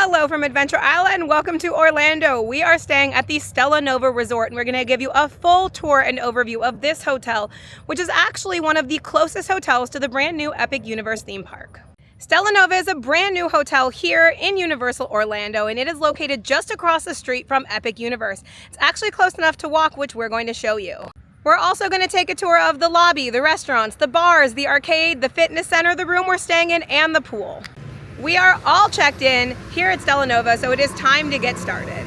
Hello from Adventure Island and welcome to Orlando. We are staying at the Stella Nova Resort and we're going to give you a full tour and overview of this hotel, which is actually one of the closest hotels to the brand new Epic Universe theme park. Stella Nova is a brand new hotel here in Universal Orlando, and it is located just across the street from Epic Universe. It's actually close enough to walk, which we're going to show you. We're also going to take a tour of the lobby, the restaurants, the bars, the arcade, the fitness center, the room we're staying in, and the pool. We are all checked in here at Stella Nova, so it is time to get started.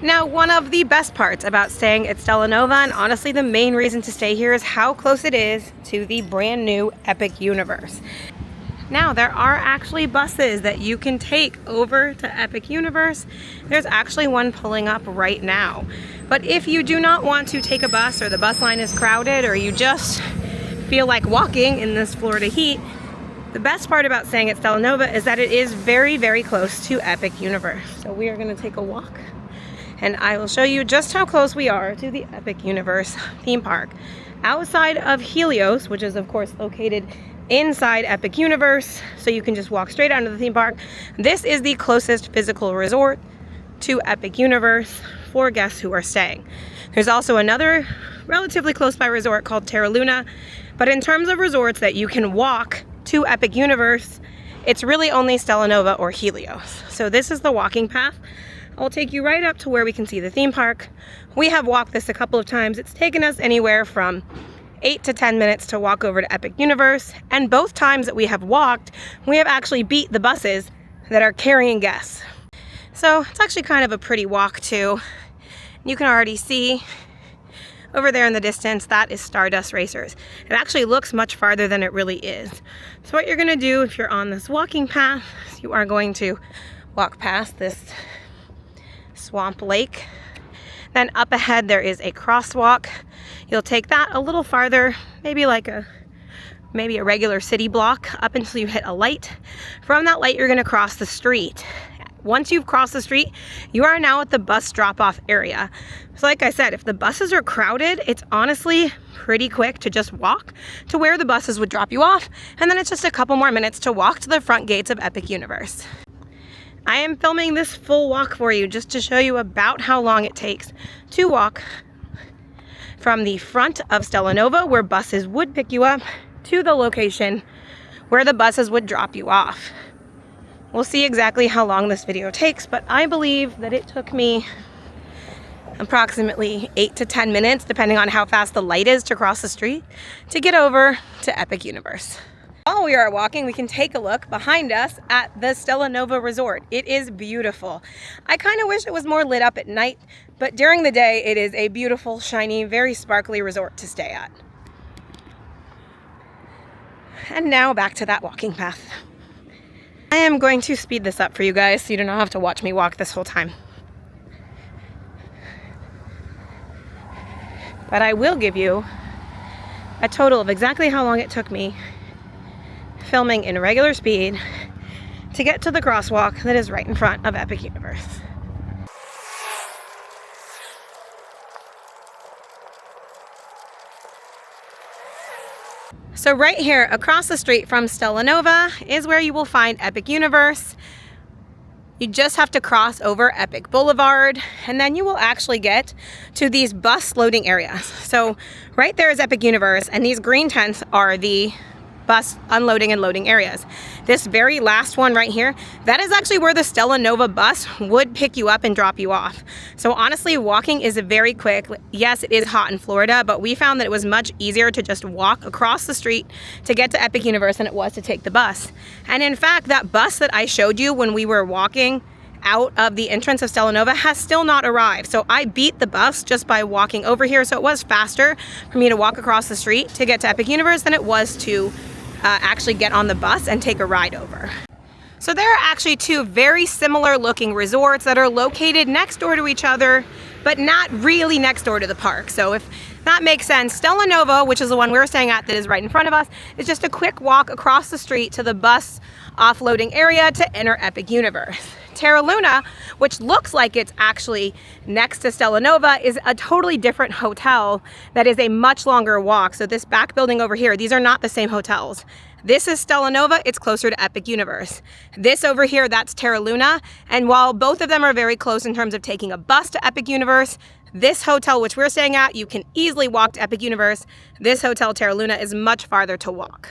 Now, one of the best parts about staying at Stella Nova, and honestly the main reason to stay here, is how close it is to the brand new Epic Universe. Now, there are actually buses that you can take over to Epic Universe. There's actually one pulling up right now. But if you do not want to take a bus, or the bus line is crowded, or you just feel like walking in this Florida heat, the best part about staying at Stella Nova is that it is very, very close to Epic Universe. So we are going to take a walk, and I will show you just how close we are to the Epic Universe theme park. Outside of Helios, which is of course located inside Epic Universe, so you can just walk straight onto the theme park, this is the closest physical resort to Epic Universe for guests who are staying. There's also another relatively close by resort called Terra, but in terms of resorts that you can walk to Epic Universe, it's really only Stella Nova or Helios. So this is the walking path. I'll take you right up to where we can see the theme park. We have walked this a couple of times. It's taken us anywhere from 8 to 10 minutes to walk over to Epic Universe, and both times that we have walked, we have actually beat the buses that are carrying guests. So it's actually kind of a pretty walk too. You can already see over there in the distance, that is Stardust Racers. It actually looks much farther than it really is. So what you're gonna do if you're on this walking path, you are going to walk past this swamp lake. Then up ahead there is a crosswalk. You'll take that a little farther, maybe a regular city block, up until you hit a light. From that light, you're gonna cross the street. Once you've crossed the street, you are now at the bus drop-off area. So like I said, if the buses are crowded, it's honestly pretty quick to just walk to where the buses would drop you off, and then it's just a couple more minutes to walk to the front gates of Epic Universe. I am filming this full walk for you just to show you about how long it takes to walk from the front of Stella Nova, where buses would pick you up, to the location where the buses would drop you off. We'll see exactly how long this video takes, but I believe that it took me approximately 8 to 10 minutes, depending on how fast the light is, to cross the street to get over to Epic Universe. While we are walking, we can take a look behind us at the Stella Nova Resort. It is beautiful. I kind of wish it was more lit up at night, but during the day, it is a beautiful, shiny, very sparkly resort to stay at. And now back to that walking path. I am going to speed this up for you guys so you do not have to watch me walk this whole time. But I will give you a total of exactly how long it took me filming in regular speed to get to the crosswalk that is right in front of Epic Universe. So right here across the street from Stella Nova is where you will find Epic Universe. You just have to cross over Epic Boulevard, and then you will actually get to these bus loading areas. So right there is Epic Universe, and these green tents are the bus unloading and loading areas. This very last one right here, that is actually where the Stella Nova bus would pick you up and drop you off. So honestly, walking is very quick. Yes, it is hot in Florida, but we found that it was much easier to just walk across the street to get to Epic Universe than it was to take the bus. And in fact, that bus that I showed you when we were walking out of the entrance of Stella Nova has still not arrived. So I beat the bus just by walking over here. So it was faster for me to walk across the street to get to Epic Universe than it was to actually get on the bus and take a ride over. So there are actually two very similar looking resorts that are located next door to each other, but not really next door to the park. So if that makes sense, Stella Nova, which is the one we're staying at that is right in front of us, is just a quick walk across the street to the bus offloading area to enter Epic Universe. Terra Luna, which looks like it's actually next to Stella Nova, is a totally different hotel that is a much longer walk. So this back building over here, these are not the same hotels. This is Stella Nova, it's closer to Epic Universe. This over here, that's Terra Luna. And while both of them are very close in terms of taking a bus to Epic Universe, this hotel, which we're staying at, you can easily walk to Epic Universe. This hotel, Terra Luna, is much farther to walk.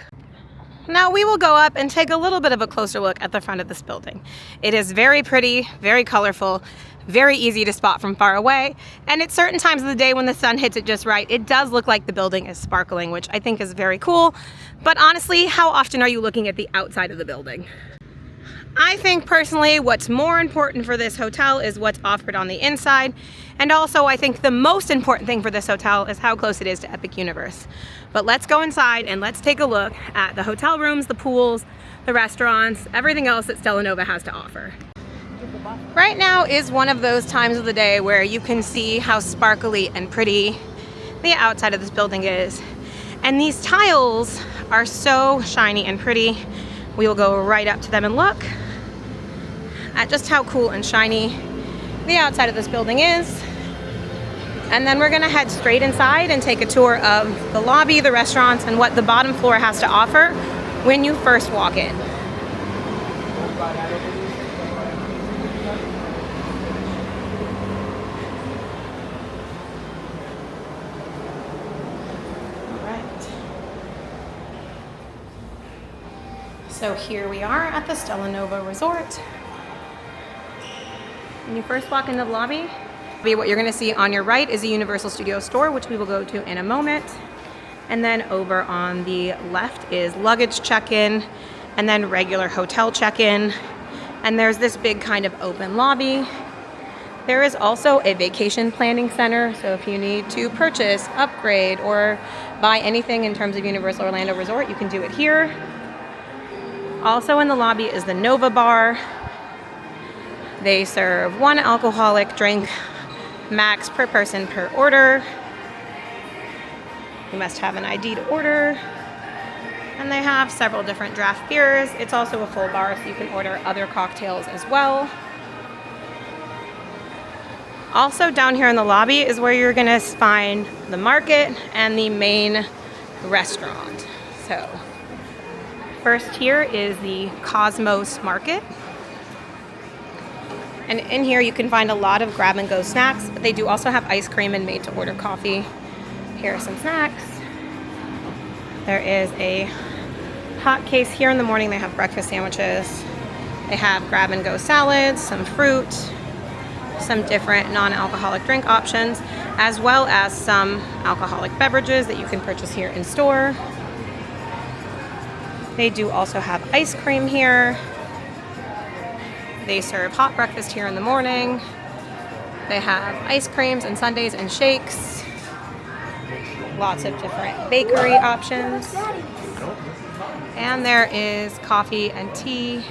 Now we will go up and take a little bit of a closer look at the front of this building. It is very pretty, very colorful, very easy to spot from far away. And at certain times of the day when the sun hits it just right, it does look like the building is sparkling, which I think is very cool. But honestly, how often are you looking at the outside of the building? I think personally what's more important for this hotel is what's offered on the inside. And also I think the most important thing for this hotel is how close it is to Epic Universe. But let's go inside and let's take a look at the hotel rooms, the pools, the restaurants, everything else that Stella Nova has to offer. Right now is one of those times of the day where you can see how sparkly and pretty the outside of this building is. And these tiles are so shiny and pretty. We will go right up to them and look at just how cool and shiny the outside of this building is. And then we're gonna head straight inside and take a tour of the lobby, the restaurants, and what the bottom floor has to offer when you first walk in. So here we are at the Stella Nova Resort. When you first walk into the lobby, what you're gonna see on your right is a Universal Studios store, which we will go to in a moment. And then over on the left is luggage check-in, and then regular hotel check-in. And there's this big kind of open lobby. There is also a vacation planning center, so if you need to purchase, upgrade, or buy anything in terms of Universal Orlando Resort, you can do it here. Also in the lobby is the Nova Bar. They serve 1 alcoholic drink, max per person per order. You must have an ID to order. And they have several different draft beers. It's also a full bar, so you can order other cocktails as well. Also down here in the lobby is where you're gonna find the market and the main restaurant. So first here is the Cosmos Market. And in here you can find a lot of grab and go snacks, but they do also have ice cream and made to order coffee. Here are some snacks. There is a hot case here in the morning. They have breakfast sandwiches. They have grab and go salads, some fruit, some different non-alcoholic drink options, as well as some alcoholic beverages that you can purchase here in store. They do also have ice cream here. They serve hot breakfast here in the morning. They have ice creams and sundaes and shakes. Lots of different bakery options. And there is coffee and tea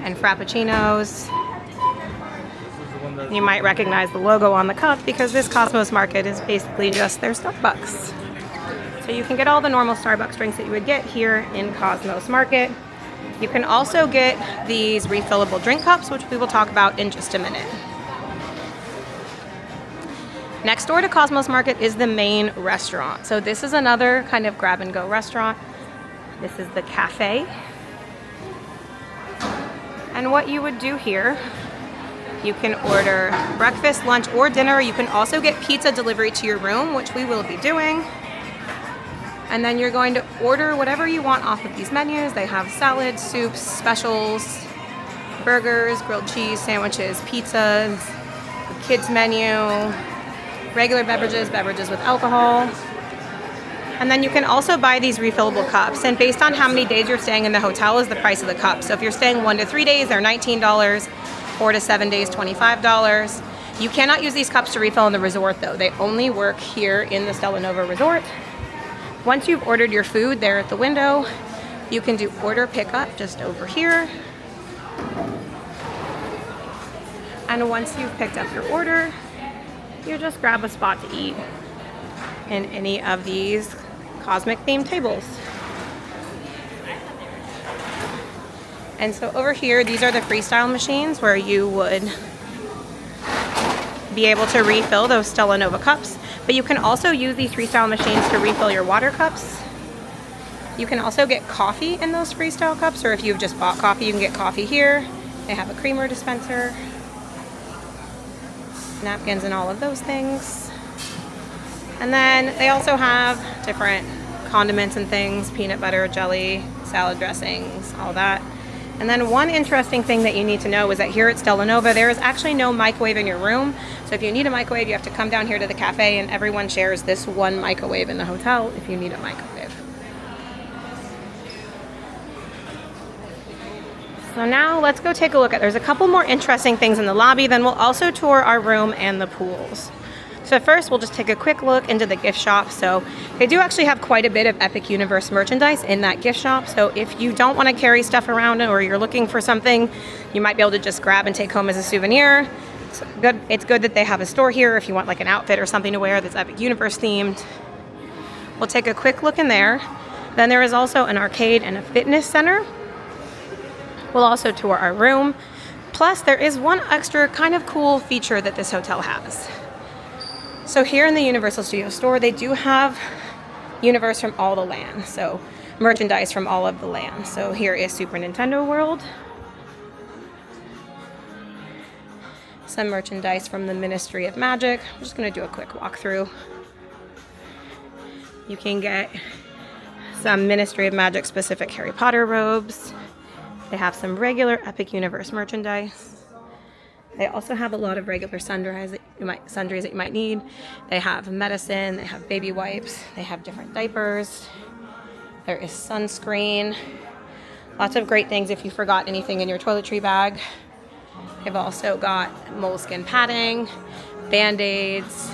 and frappuccinos. You might recognize the logo on the cup because this Cosmos Market is basically just their Starbucks. So you can get all the normal Starbucks drinks that you would get here in Cosmos Market. You can also get these refillable drink cups, which we will talk about in just a minute. Next door to Cosmos Market is the main restaurant. So this is another kind of grab and go restaurant. This is the cafe. And what you would do here, you can order breakfast, lunch, or dinner. You can also get pizza delivery to your room, which we will be doing. And then you're going to order whatever you want off of these menus. They have salads, soups, specials, burgers, grilled cheese, sandwiches, pizzas, the kids menu, regular beverages, beverages with alcohol. And then you can also buy these refillable cups. And based on how many days you're staying in the hotel is the price of the cup. So if you're staying 1 to 3 days, they're $19, 4 to 7 days, $25. You cannot use these cups to refill in the resort though. They only work here in the Stella Nova Resort. Once you've ordered your food there at the window, you can do order pickup just over here. And once you've picked up your order, you just grab a spot to eat in any of these cosmic themed tables. And so over here, these are the freestyle machines where you would be able to refill those Stella Nova cups. But you can also use these freestyle machines to refill your water cups. You can also get coffee in those freestyle cups, or if you've just bought coffee, you can get coffee here. They have a creamer dispenser, napkins and all of those things. And then they also have different condiments and things, peanut butter, jelly, salad dressings, all that. And then one interesting thing that you need to know is that here at Stella Nova, there is actually no microwave in your room. So if you need a microwave, you have to come down here to the cafe, and everyone shares this one microwave in the hotel if you need a microwave. So now let's go take a look at, there's a couple more interesting things in the lobby, then we'll also tour our room and the pools. So first, we'll just take a quick look into the gift shop. So they do actually have quite a bit of Epic Universe merchandise in that gift shop. So if you don't want to carry stuff around or you're looking for something, you might be able to just grab and take home as a souvenir. It's good that they have a store here if you want like an outfit or something to wear that's Epic Universe themed. We'll take a quick look in there. Then there is also an arcade and a fitness center. We'll also tour our room. Plus, there is one extra kind of cool feature that this hotel has. So here in the Universal Studios store, they do have Universe from all the land. So merchandise from all of the land. So here is Super Nintendo World. Some merchandise from the Ministry of Magic. I'm just gonna do a quick walkthrough. You can get some Ministry of Magic specific Harry Potter robes. They have some regular Epic Universe merchandise. They also have a lot of regular sundries that you might need. They have medicine, they have baby wipes, they have different diapers. There is sunscreen. Lots of great things if you forgot anything in your toiletry bag. They've also got moleskin padding, Band-Aids,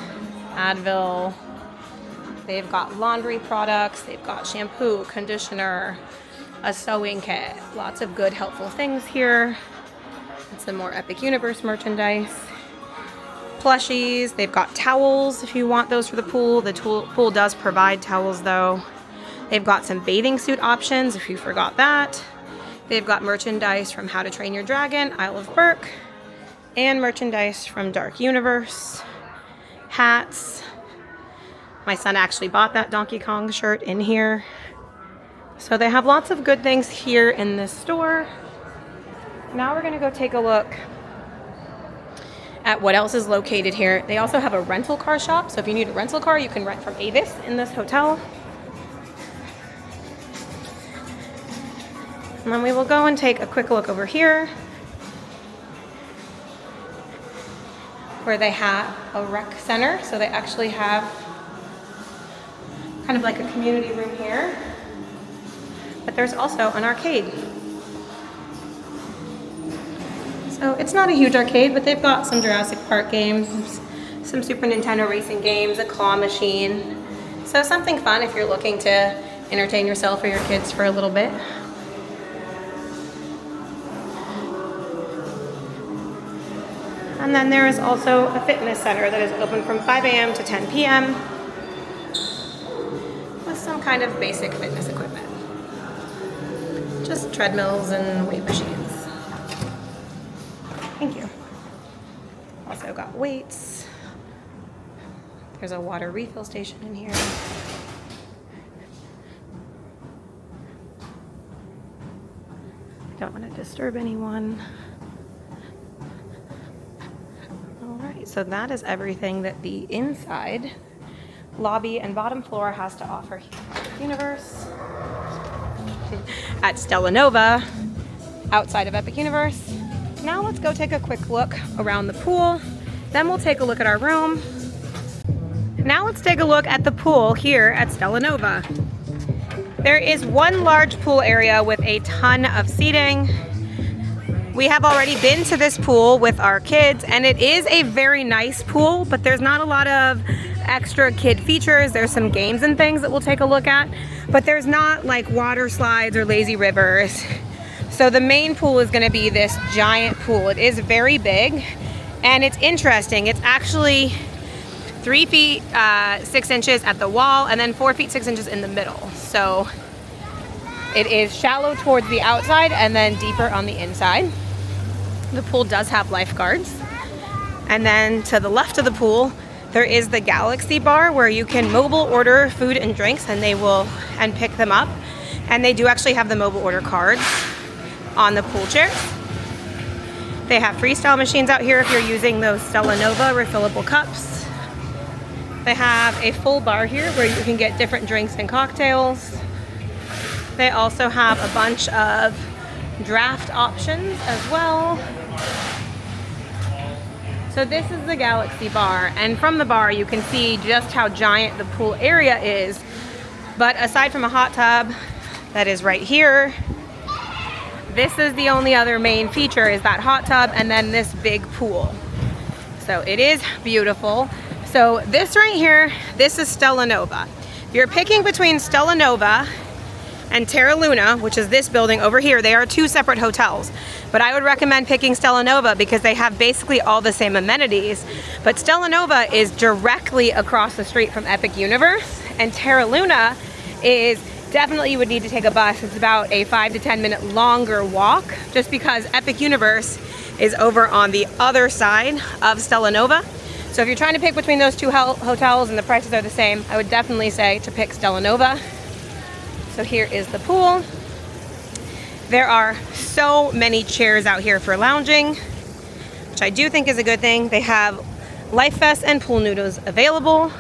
Advil. They've got laundry products, they've got shampoo, conditioner, a sewing kit, lots of good helpful things here. And some more Epic Universe merchandise. Plushies, they've got towels if you want those for the pool. The pool does provide towels though. They've got some bathing suit options if you forgot that. They've got merchandise from How to Train Your Dragon, Isle of Berk, and merchandise from Dark Universe. Hats. My son actually bought that Donkey Kong shirt in here. So they have lots of good things here in this store. Now we're gonna go take a look at what else is located here. They also have a rental car shop. So if you need a rental car, you can rent from Avis in this hotel. And then we will go and take a quick look over here where they have a rec center. So they actually have kind of like a community room here. But there's also an arcade. So it's not a huge arcade, but they've got some Jurassic Park games, some Super Nintendo racing games, a claw machine. So something fun if you're looking to entertain yourself or your kids for a little bit. And then there is also a fitness center that is open from 5 a.m. to 10 p.m. with some kind of basic fitness equipment. Just treadmills and weight machines. Thank you. Also got weights. There's a water refill station in here. I don't want to disturb anyone. Alright, so that is everything that the inside lobby and bottom floor has to offer here at Universe. At Stella Nova, outside of Epic Universe. Now let's go take a quick look around the pool. Then we'll take a look at our room. Now let's take a look at the pool here at Stella Nova. There is one large pool area with a ton of seating. We have already been to this pool with our kids, and it is a very nice pool, but there's not a lot of extra kid features. There's some games and things that we'll take a look at, but there's not like water slides or lazy rivers. So the main pool is gonna be this giant pool. It is very big, and it's interesting. It's actually 3 feet 6 inches at the wall, and then 4 feet 6 inches in the middle. So It is shallow towards the outside and then deeper on the inside. The pool does have lifeguards. And then to the left of the pool, there is the Galaxy bar where you can mobile order food and drinks and pick them up. And they do actually have the mobile order cards on the pool chairs. They have freestyle machines out here if you're using those Stella Nova refillable cups. They have a full bar here where you can get different drinks and cocktails. They also have a bunch of draft options as well. So this is the Galaxy bar, and from the bar you can see just how giant the pool area is. But aside from a hot tub that is right here, this is the only other main feature, is that hot tub and then this big pool. So it is beautiful. So this right here, this is Stella Nova. If you're picking between Stella Nova and Terra Luna, which is this building over here, they are two separate hotels. But I would recommend picking Stella Nova because they have basically all the same amenities. But Stella Nova is directly across the street from Epic Universe, and Terra Luna is definitely, you would need to take a bus. It's about a 5 to 10 minute longer walk, just because Epic Universe is over on the other side of Stella Nova. So if you're trying to pick between those two hotels and the prices are the same, I would definitely say to pick Stella Nova. So here is the pool. There are so many chairs out here for lounging, which I do think is a good thing. They have life vests and pool noodles available.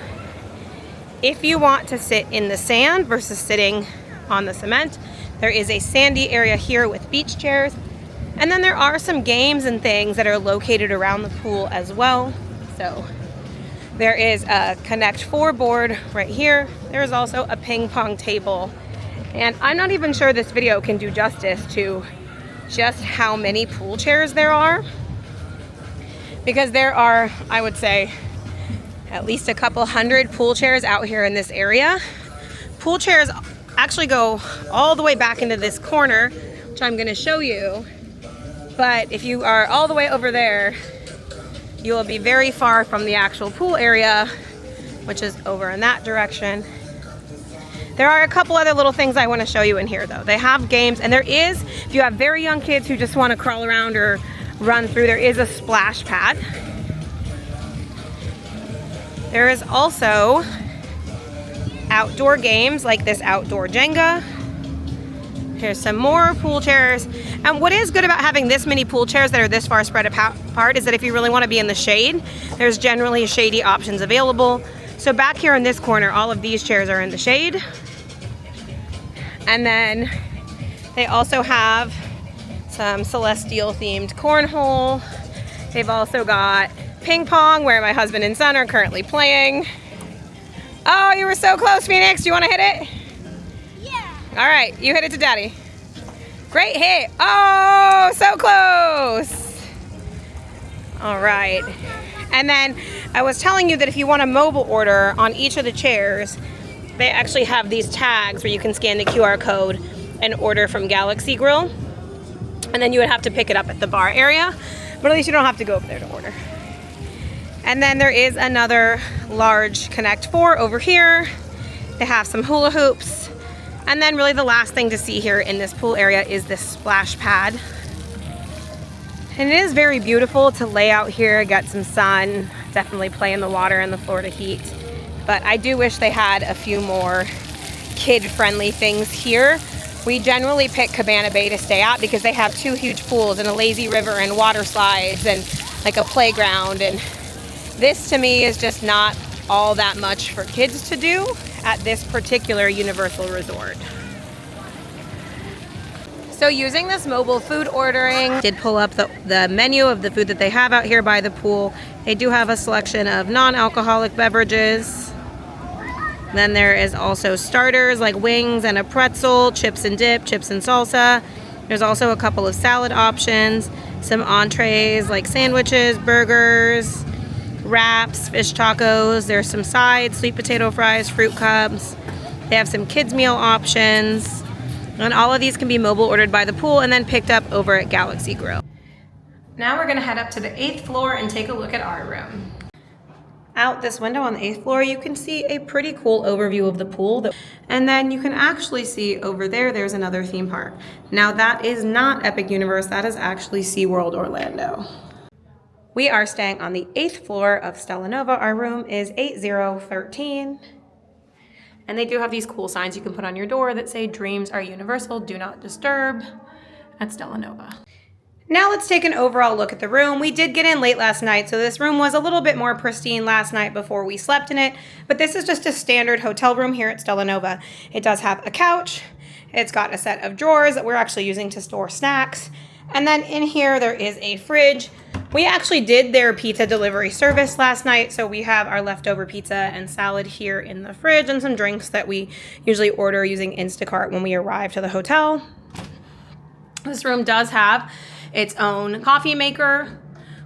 If you want to sit in the sand versus sitting on the cement, there is a sandy area here with beach chairs. And then there are some games and things that are located around the pool as well. So there is a Connect 4 board right here. There is also a ping pong table. And I'm not even sure this video can do justice to just how many pool chairs there are. Because there are, I would say, at least a couple hundred pool chairs out here in this area. Pool chairs actually go all the way back into this corner, which I'm going to show you. But if you are all the way over there, you will be very far from the actual pool area, which is over in that direction. There are a couple other little things I want to show you in here though. They have games, and there is, if you have very young kids who just want to crawl around or run through, there is a splash pad. There is also outdoor games like this outdoor Jenga. Here's some more pool chairs. And what is good about having this many pool chairs that are this far spread apart is that if you really want to be in the shade, there's generally shady options available. So back here in this corner, all of these chairs are in the shade. And then they also have some celestial themed cornhole. They've also got ping pong, where my husband and son are currently playing. Oh, you were so close, Phoenix. Do you want to hit it? Yeah. All right, you hit it to Daddy. Great hit. Oh, so close. All right. And then I was telling you that if you want a mobile order on each of the chairs, they actually have these tags where you can scan the QR code and order from Galaxy Grill. And then you would have to pick it up at the bar area, but at least you don't have to go over there to order. And then there is another large Connect 4 over here. They have some hula hoops. And then really the last thing to see here in this pool area is this splash pad. And it is very beautiful to lay out here, get some sun, definitely play in the water in the Florida heat. But I do wish they had a few more kid-friendly things here. We generally pick Cabana Bay to stay at because they have two huge pools and a lazy river and water slides and like a playground. And this to me is just not all that much for kids to do at this particular Universal Resort. So using this mobile food ordering, did pull up the menu of the food that they have out here by the pool. They do have a selection of non-alcoholic beverages. Then there is also starters like wings and a pretzel, chips and dip, chips and salsa. There's also a couple of salad options, some entrees like sandwiches, burgers, wraps, fish tacos. There's some sides, sweet potato fries, fruit cups. They have some kids meal options. And all of these can be mobile ordered by the pool and then picked up over at Galaxy Grill. Now we're gonna head up to the 8th floor and take a look at our room. Out this window on the 8th floor, you can see a pretty cool overview of the pool. And then you can actually see over there, there's another theme park. Now that is not Epic Universe, that is actually SeaWorld Orlando. We are staying on the 8th floor of Stella Nova. Our room is 8013. And they do have these cool signs you can put on your door that say dreams are universal, do not disturb at Stella Nova. Now let's take an overall look at the room. We did get in late last night, so this room was a little bit more pristine last night before we slept in it, but this is just a standard hotel room here at Stella Nova. It does have a couch, it's got a set of drawers that we're actually using to store snacks, and then in here there is a fridge. We actually did their pizza delivery service last night, so we have our leftover pizza and salad here in the fridge and some drinks that we usually order using Instacart when we arrive to the hotel. This room does have its own coffee maker,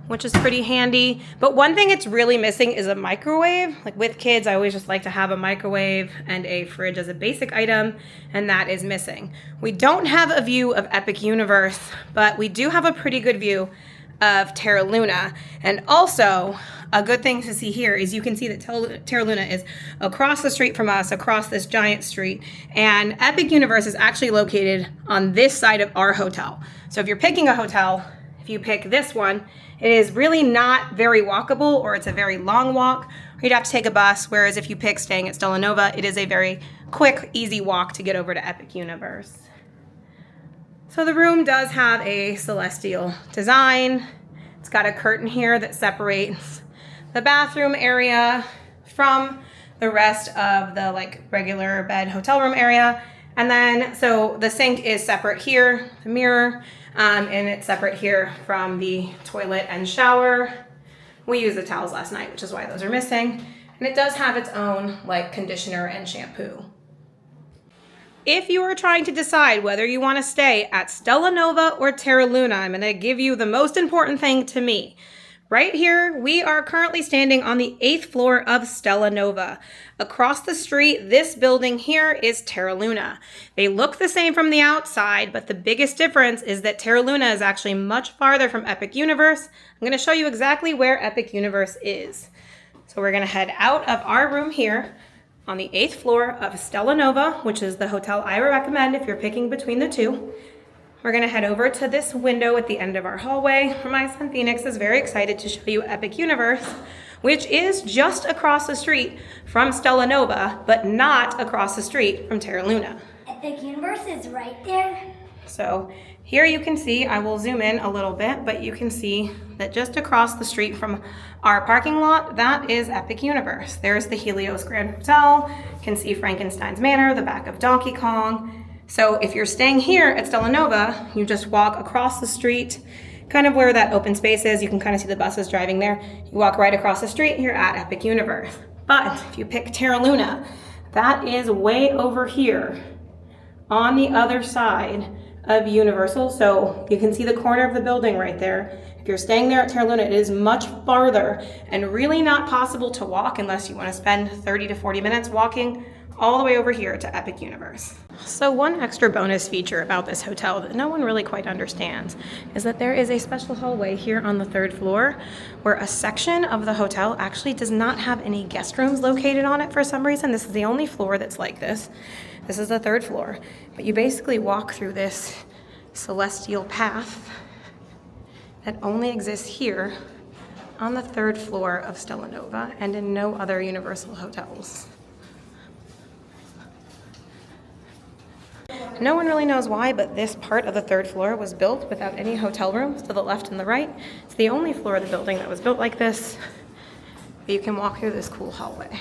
which is pretty handy. But one thing it's really missing is a microwave. Like with kids, I always just like to have a microwave and a fridge as a basic item, and that is missing. We don't have a view of Epic Universe, but we do have a pretty good view of Terra Luna. And also, a good thing to see here is you can see that Terra Luna is across the street from us, across this giant street, and Epic Universe is actually located on this side of our hotel. So if you're picking a hotel, if you pick this one, it is really not very walkable, or it's a very long walk, or you'd have to take a bus, whereas if you pick staying at Stella Nova, it is a very quick, easy walk to get over to Epic Universe. So the room does have a celestial design. It's got a curtain here that separates the bathroom area from the rest of the regular bed hotel room area. And then, so the sink is separate here, the mirror, and it's separate here from the toilet and shower. We used the towels last night, which is why those are missing. And it does have its own conditioner and shampoo. If you are trying to decide whether you want to stay at Stella Nova or Terra Luna, I'm going to give you the most important thing to me. Right here, we are currently standing on the 8th floor of Stella Nova. Across the street, this building here is Terra Luna. They look the same from the outside, but the biggest difference is that Terra Luna is actually much farther from Epic Universe. I'm going to show you exactly where Epic Universe is. So we're going to head out of our room here on the 8th floor of Stella Nova, which is the hotel I would recommend if you're picking between the two. We're gonna head over to this window at the end of our hallway, where my son Phoenix is very excited to show you Epic Universe, which is just across the street from Stella Nova, but not across the street from Terra Luna. Epic Universe is right there. So here you can see, I will zoom in a little bit, but you can see that just across the street from our parking lot, that is Epic Universe. There's the Helios Grand Hotel. You can see Frankenstein's Manor, the back of Donkey Kong. So if you're staying here at Stella Nova, you just walk across the street, kind of where that open space is. You can kind of see the buses driving there. You walk right across the street, you're at Epic Universe. But if you pick Terra Luna, that is way over here on the other side of Universal. So you can see the corner of the building right there. If you're staying there at Terra Luna, it is much farther and really not possible to walk unless you want to spend 30 to 40 minutes walking all the way over here to Epic Universe. So one extra bonus feature about this hotel that no one really quite understands is that there is a special hallway here on the 3rd floor where a section of the hotel actually does not have any guest rooms located on it for some reason. This is the only floor that's like this. This is the 3rd floor, but you basically walk through this celestial path that only exists here on the 3rd floor of Stella Nova and in no other Universal hotels. No one really knows why, but this part of the 3rd floor was built without any hotel rooms to the left and the right. It's the only floor of the building that was built like this. But you can walk through this cool hallway.